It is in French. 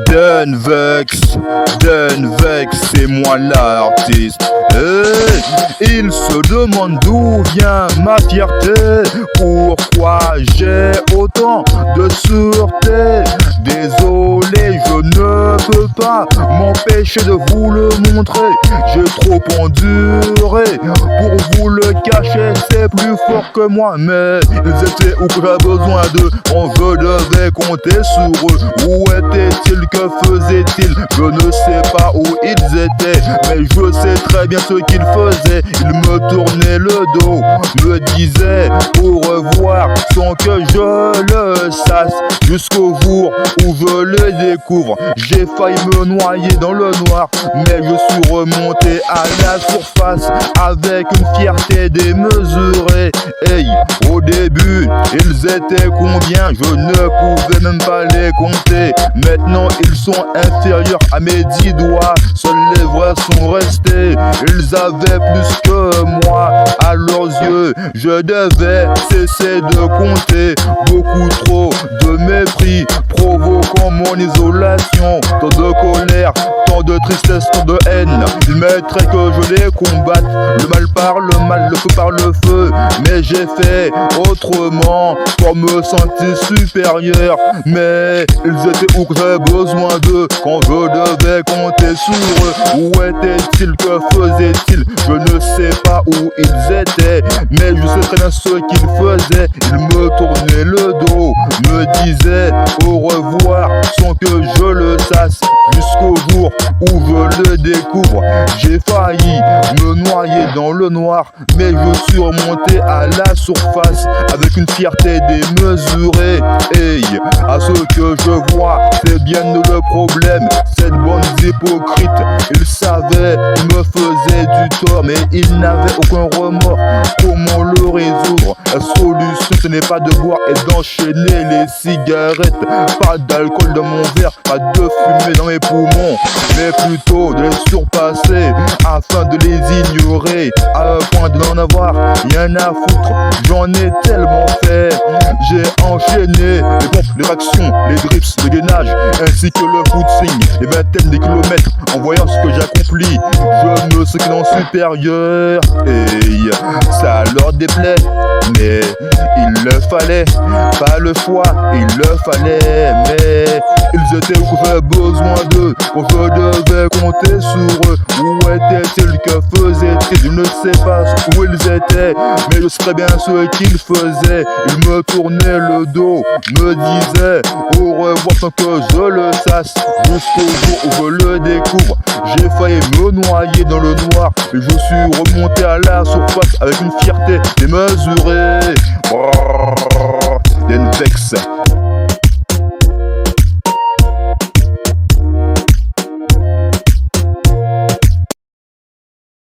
Denvex, c'est moi l'artiste. Il se demande d'où vient ma fierté, pourquoi j'ai autant de sûreté. Désolé, je ne peux pas m'empêcher de vous le montrer. J'ai trop enduré pour vous le cacher, c'est plus fort que moi. Mais ils étaient où que j'avais besoin d'eux quand je devais compter sur eux. Où étaient-ils, que faisaient-ils? Je ne sais pas où ils étaient, mais je sais très bien ce qu'ils faisaient. Ils me tournaient le dos, me disaient au revoir sans que je le sache. Jusqu'au jour où je le découvre, j'ai failli me noyer dans le noir, mais je suis remonté à la surface avec une fierté démesurée. Hey, au début, ils étaient combien? Je ne pouvais même pas les compter. Maintenant, ils sont inférieurs à mes 10 doigts. Seuls les vrais sont restés. Ils avaient plus que moi à leurs yeux. Je devais cesser de compter. Beaucoup trop de mépris provoquant mon isolation. Tant de colère, tant de tristesse, tant de haine. Ils mettraient que je les combatte. Le mal par le mal, le feu par le feu. Mais j'ai fait autrement pour me sentir supérieur. Mais ils étaient où que j'avais besoin d'eux quand je devais compter sur eux. Où étaient-ils, que faisaient-ils? Je ne sais pas où ils étaient, mais je sais très bien ce qu'ils faisaient. Ils me tournaient le dos, me disaient au revoir sans que je le sache. Jusqu'au jour où je le découvre, j'ai failli me noyer dans le noir, mais je suis remonté à la surface avec une fierté démesurée. Hey, à ce que je vois, c'est bien le problème, cette bande d'hypocrites. Ils savaient, ils me faisaient du tort, mais ils n'avaient aucun remords. Comment le résoudre? La solution, ce n'est pas de boire et d'enchaîner les cigarettes. Pas d'alcool dans mon verre, pas de fumée dans mes poumons, mais plutôt de les surpasser afin de les ignorer, à un point de n'en avoir rien à foutre. J'en ai tellement fait. J'ai enchaîné les pompes, les tractions, les drips, le gainage, ainsi que le footing, les vingtaines de kilomètres. En voyant ce que j'accomplis, je me sens en supérieur. Et ça leur déplaît, mais il le fallait. Pas le choix, il le fallait. Mais ils étaient où que j'avais besoin d'eux quand je devais compter sur eux. Où étaient-ils, que faisaient-ils? Je ne sais pas où ils étaient, mais je sais très bien ce qu'ils faisaient. Ils me tournaient le dos, me disaient au revoir sans que je le sache. Jusqu'au jour où je le découvre, j'ai failli me noyer dans le noir, mais je suis remonté à la surface avec une fierté démesurée. Denvex.